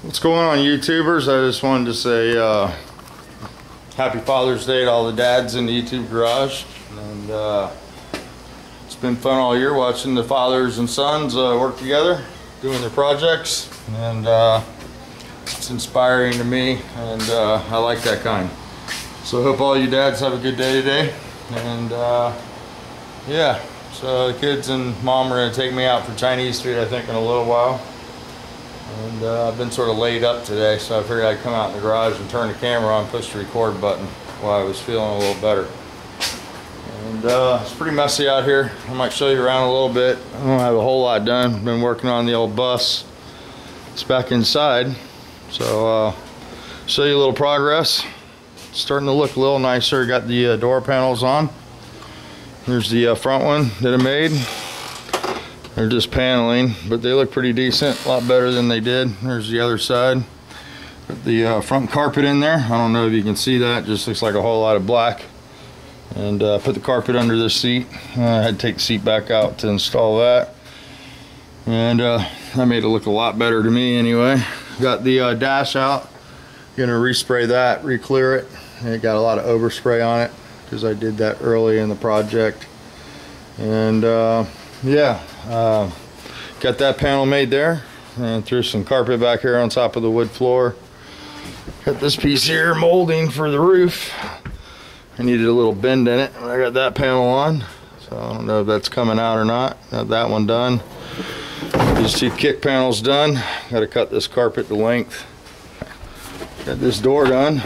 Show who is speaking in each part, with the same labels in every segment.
Speaker 1: What's going on, YouTubers? I just wanted to say happy Father's Day to all the dads in the YouTube garage. And it's been fun all year watching the fathers and sons work together, doing their projects. And it's inspiring to me, and I like that kind. So I hope all you dads have a good day today. And yeah, so the kids and mom are going to take me out for Chinese food, I think, in a little while. And I've been sort of laid up today, so I figured I'd come out in the garage and turn the camera on, push the record button while I was feeling a little better. And it's pretty messy out here. I might show you around a little bit. I don't have a whole lot done. Been working on the old bus. It's back inside, so show you a little progress. It's starting to look a little nicer. Got the door panels on. There's the front one that I made. They're just paneling, but they look pretty decent, a lot better than they did. There's the other side. Put the front carpet in there. I don't know if you can see that. It just looks like a whole lot of black. And put the carpet under the seat. I had to take the seat back out to install that. And that made it look a lot better to me anyway. Got the dash out. Gonna respray that, re-clear it. And it got a lot of overspray on it because I did that early in the project. And yeah, got that panel made there, and threw some carpet back here on top of the wood floor. Got this piece here molding for the roof. I needed a little bend in it, but I got that panel on, so I don't know if that's coming out or not. Got that one done. These two kick panels done. Got to cut this carpet to length. Got this door done.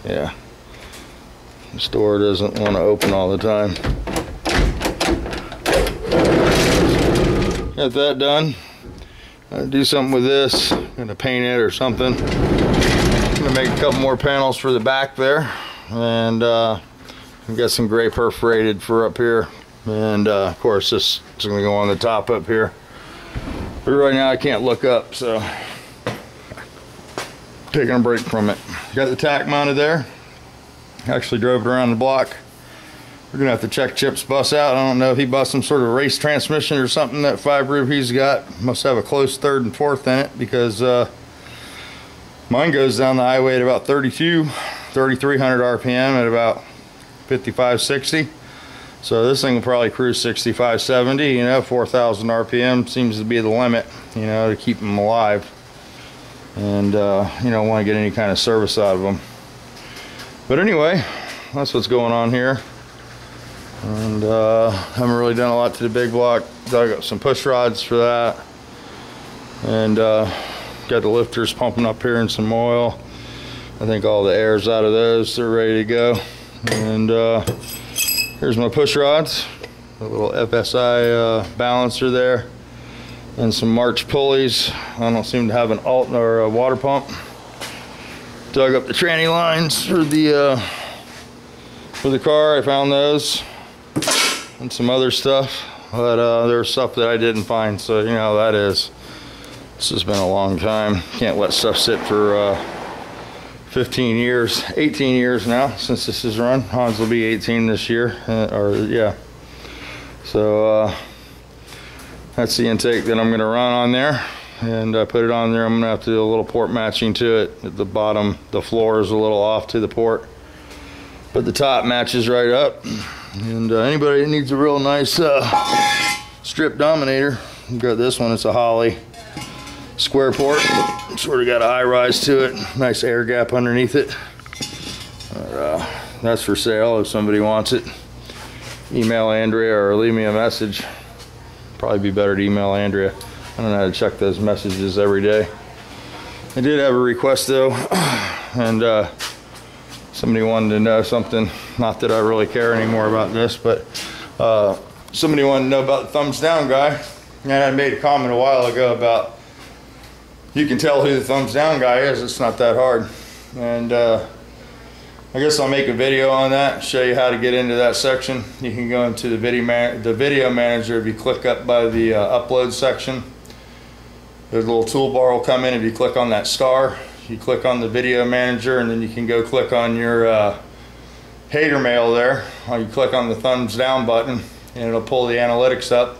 Speaker 1: Yeah. This door doesn't want to open all the time. Got that done. I'll do something with this. I'm gonna paint it or something. I'm gonna make a couple more panels for the back there, and I've got some gray perforated for up here, and of course this is gonna go on the top up here. But right now I can't look up, so taking a break from it. Got the tack mounted there. Actually drove it around the block. We're gonna have to check Chip's bus out. I don't know if he bought some sort of race transmission or something. That 5 he's got must have a close 3rd and 4th in it, because mine goes down the highway at about 3,300 RPM at about 55, 60. So this thing will probably cruise 65, 70. You know, 4,000 RPM seems to be the limit, you know, to keep them alive. And you don't want to get any kind of service out of them. But anyway, that's what's going on here. And haven't really done a lot to the big block. Dug up some push rods for that. And got the lifters pumping up here and some oil. I think all the air's out of those. They're ready to go. And here's my push rods. A little FSI balancer there. And some March pulleys. I don't seem to have an alt or a water pump. Dug up the tranny lines for the car. I found those and some other stuff, but there's stuff that I didn't find, so you know how that is. This has been a long time. Can't let stuff sit for 15 years, 18 years now since this is run. Hans will be 18 this year, or yeah. So that's the intake that I'm gonna run on there. And I put it on there. I'm gonna have to do a little port matching to it. At the bottom, the floor is a little off to the port, but the top matches right up. And anybody that needs a real nice strip dominator, we've got this one. It's a Holly square port. Sort of got a high rise to it. Nice air gap underneath it. That's for sale if somebody wants it. Email Andrea or leave me a message. Probably be better to email Andrea. I don't know how to check those messages every day. I did have a request though, and somebody wanted to know something. Not that I really care anymore about this, but somebody wanted to know about the thumbs down guy. And I made a comment a while ago about you can tell who the thumbs down guy is. It's not that hard. And I guess I'll make a video on that, show you how to get into that section. You can go into the video manager. If you click up by the upload section, there's a little toolbar will come in. If you click on that star, you click on the video manager, and then you can go click on your hater mail there. Or you click on the thumbs down button, and it'll pull the analytics up.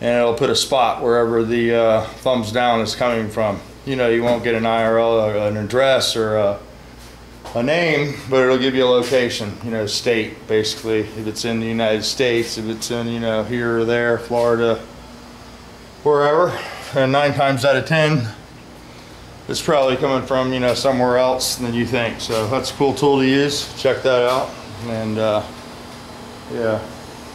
Speaker 1: and it'll put a spot wherever the thumbs down is coming from. You know, you won't get an IRL or an address or a name, but it'll give you a location, you know, state, basically, if it's in the United States, if it's in, you know, here or there, Florida, wherever. And 9 times out of 10, it's probably coming from, you know, somewhere else than you think. So that's a cool tool to use. Check that out. And yeah,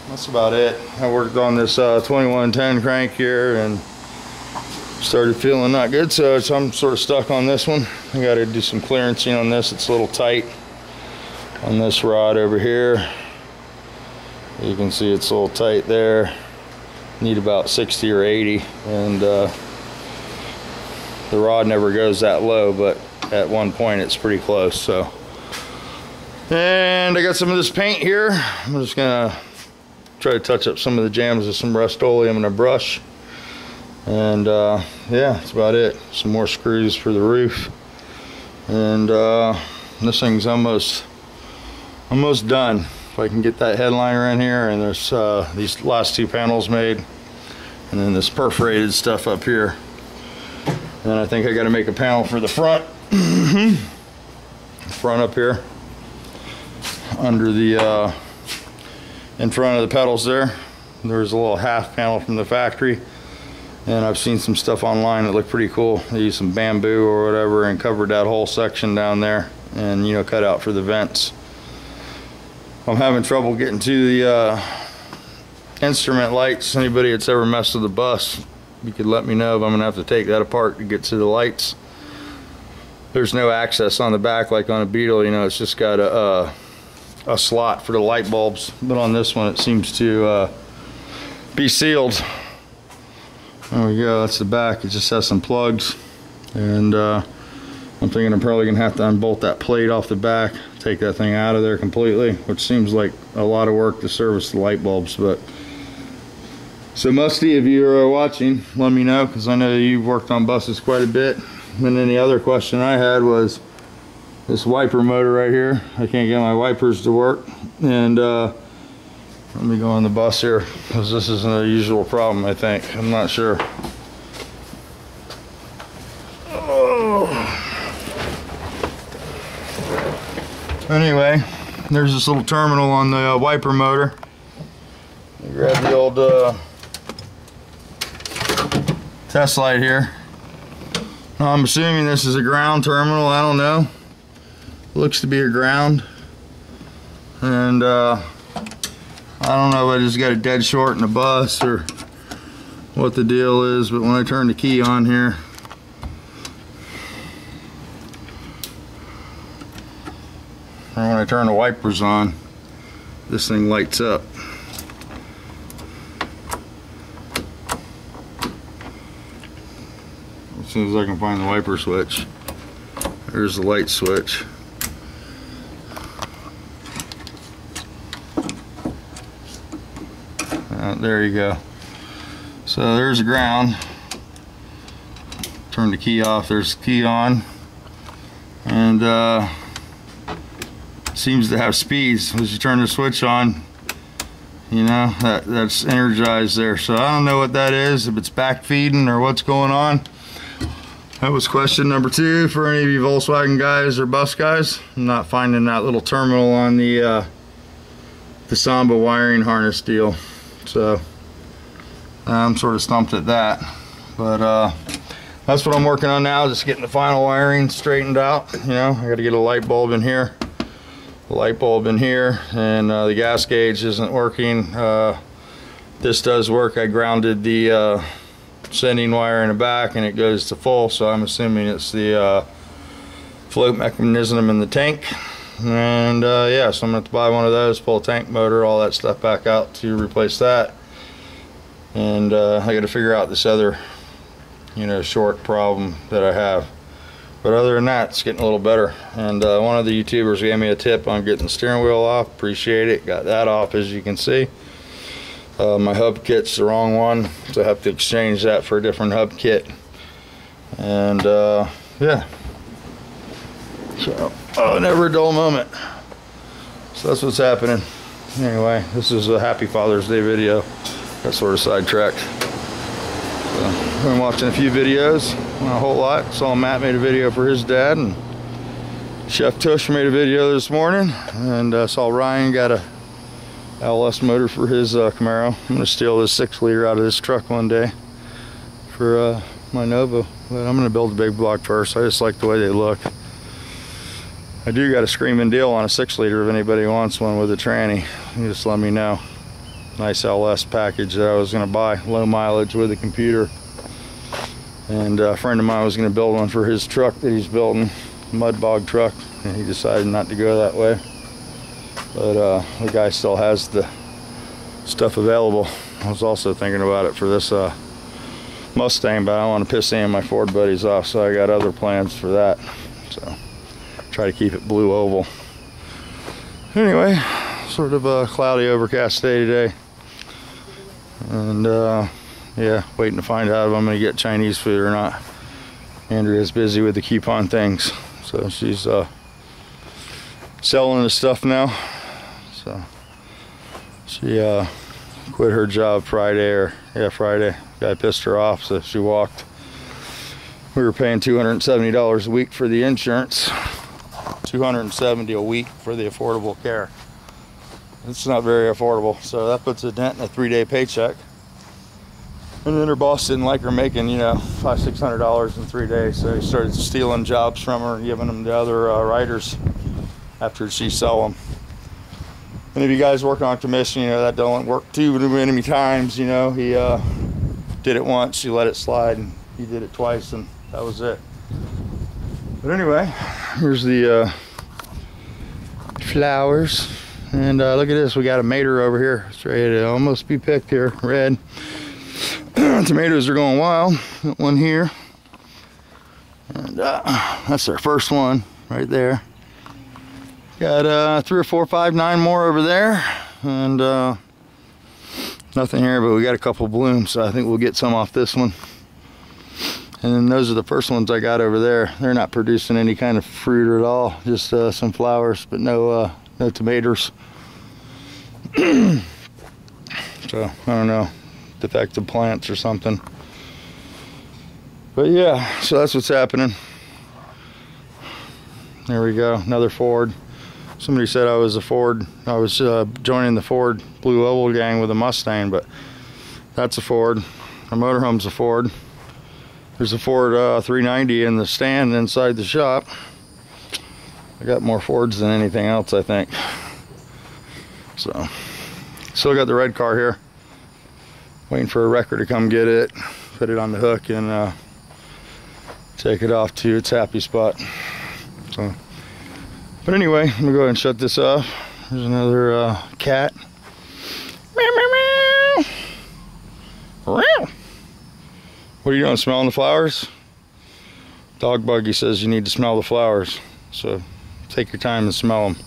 Speaker 1: that's about it. I worked on this 2110 crank here and started feeling not good, so I'm sort of stuck on this one. I got to do some clearancing on this. It's a little tight on this rod over here. You can see it's a little tight there. Need about 60 or 80, and the rod never goes that low, but at one point it's pretty close. So, and I got some of this paint here. I'm just gonna try to touch up some of the jams with some Rust-Oleum and a brush. And yeah, that's about it. Some more screws for the roof, and this thing's almost done. If I can get that headliner in here, and there's these last 2 panels made, and then this perforated stuff up here. And then I think I got to make a panel for the front, front up here, under the in front of the pedals there. There's a little half panel from the factory. And I've seen some stuff online that looked pretty cool. They used some bamboo or whatever and covered that whole section down there, and, you know, cut out for the vents. I'm having trouble getting to the instrument lights. Anybody that's ever messed with the bus, you could let me know if I'm gonna have to take that apart to get to the lights. There's no access on the back like on a Beetle, you know, it's just got a slot for the light bulbs. But on this one it seems to be sealed. There we go, that's the back. It just has some plugs, and I'm thinking I'm probably gonna have to unbolt that plate off the back, take that thing out of there completely, which seems like a lot of work to service the light bulbs. But so Musty, if you are watching, let me know, because I know you've worked on buses quite a bit. And then the other question I had was this wiper motor right here. I can't get my wipers to work, and let me go on the bus here, because this isn't a usual problem, I think. I'm not sure. Oh. Anyway, there's this little terminal on the wiper motor. Grab the old test light here. Now, I'm assuming this is a ground terminal. I don't know. Looks to be a ground. And I don't know if I just got a dead short in the bus or what the deal is, but when I turn the key on here, or when I turn the wipers on, this thing lights up. As soon as I can find the wiper switch, there's the light switch. There you go. So there's the ground. Turn the key off. There's the key on, and seems to have speeds. As you turn the switch on, you know, that's energized there. So I don't know what that is, if it's back feeding or what's going on. That was question number 2 for any of you Volkswagen guys or bus guys. I'm not finding that little terminal on the Samba wiring harness deal. So I'm sort of stumped at that, but that's what I'm working on now, just getting the final wiring straightened out. You know, I got to get a light bulb in here, and the gas gauge isn't working. This does work. I grounded the sending wire in the back, and it goes to full, so I'm assuming it's the float mechanism in the tank. And yeah, so I'm going to have to buy one of those, pull a tank motor, all that stuff back out to replace that. And I got to figure out this other, you know, short problem that I have. But other than that, it's getting a little better. And one of the YouTubers gave me a tip on getting the steering wheel off. Appreciate it. Got that off, as you can see. My hub kit's the wrong one, so I have to exchange that for a different hub kit. And yeah. So, oh, never a dull moment. So that's what's happening. Anyway, this is a Happy Father's Day video. Got sort of sidetracked. Been watching a few videos, not a whole lot. Saw Matt made a video for his dad, and Chef Tush made a video this morning, and saw Ryan got a LS motor for his Camaro. I'm gonna steal this 6-liter out of this truck one day for my Nova, but I'm gonna build a big block first. I just like the way they look. I do got a screaming deal on a 6-liter if anybody wants one with a tranny. You just let me know. Nice LS package that I was gonna buy, low mileage with a computer. And a friend of mine was gonna build one for his truck that he's building, mud bog truck, and he decided not to go that way. But the guy still has the stuff available. I was also thinking about it for this Mustang, but I don't want to piss any of my Ford buddies off, so I got other plans for that. So try to keep it blue oval. Anyway, sort of a cloudy, overcast day today, and yeah, waiting to find out if I'm gonna get Chinese food or not. Andrea's busy with the coupon things, so she's selling the stuff now. So she quit her job Friday, Friday. Guy pissed her off, so she walked. We were paying $270 a week for the insurance. $270 a week for the affordable care. It's not very affordable, so that puts a dent in a 3-day paycheck. And then her boss didn't like her making, you know, $500–600 in 3 days, so he started stealing jobs from her and giving them to other writers after she sell them. And if you guys work on commission, you know that don't work too many times. You know, he did it once, she let it slide, and he did it twice, and that was it. But anyway, here's the flowers, and look at this. We got a mater over here. It's ready to almost be picked here. Red. Tomatoes are going wild. Got one here, and that's our first one right there. Got 3 or 4, 5, 9 more over there, and nothing here, but we got a couple blooms, so I think we'll get some off this one. And then those are the first ones I got over there. They're not producing any kind of fruit at all, just some flowers, but no tomatoes. So I don't know, defective plants or something. But yeah, so that's what's happening. There we go, another Ford. Somebody said I was joining the Ford Blue Oval gang with a Mustang, but that's a Ford. Our motorhome's a Ford. There's a Ford 390 in the stand inside the shop. I got more Fords than anything else, I think. So, still got the red car here. Waiting for a wrecker to come get it, put it on the hook, and take it off to its happy spot. So, but anyway, I'm gonna go ahead and shut this off. There's another cat. Meow, meow, meow. What are you doing, smelling the flowers? Dog Buggy says you need to smell the flowers, so take your time and smell them.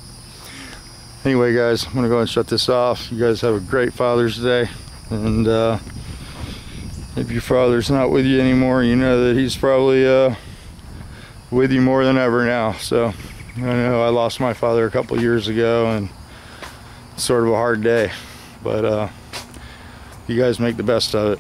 Speaker 1: Anyway guys, I'm gonna go ahead and shut this off. You guys have a great Father's Day, and if your father's not with you anymore, you know that he's probably with you more than ever now. So I know I lost my father a couple years ago, and it's sort of a hard day, but you guys make the best of it.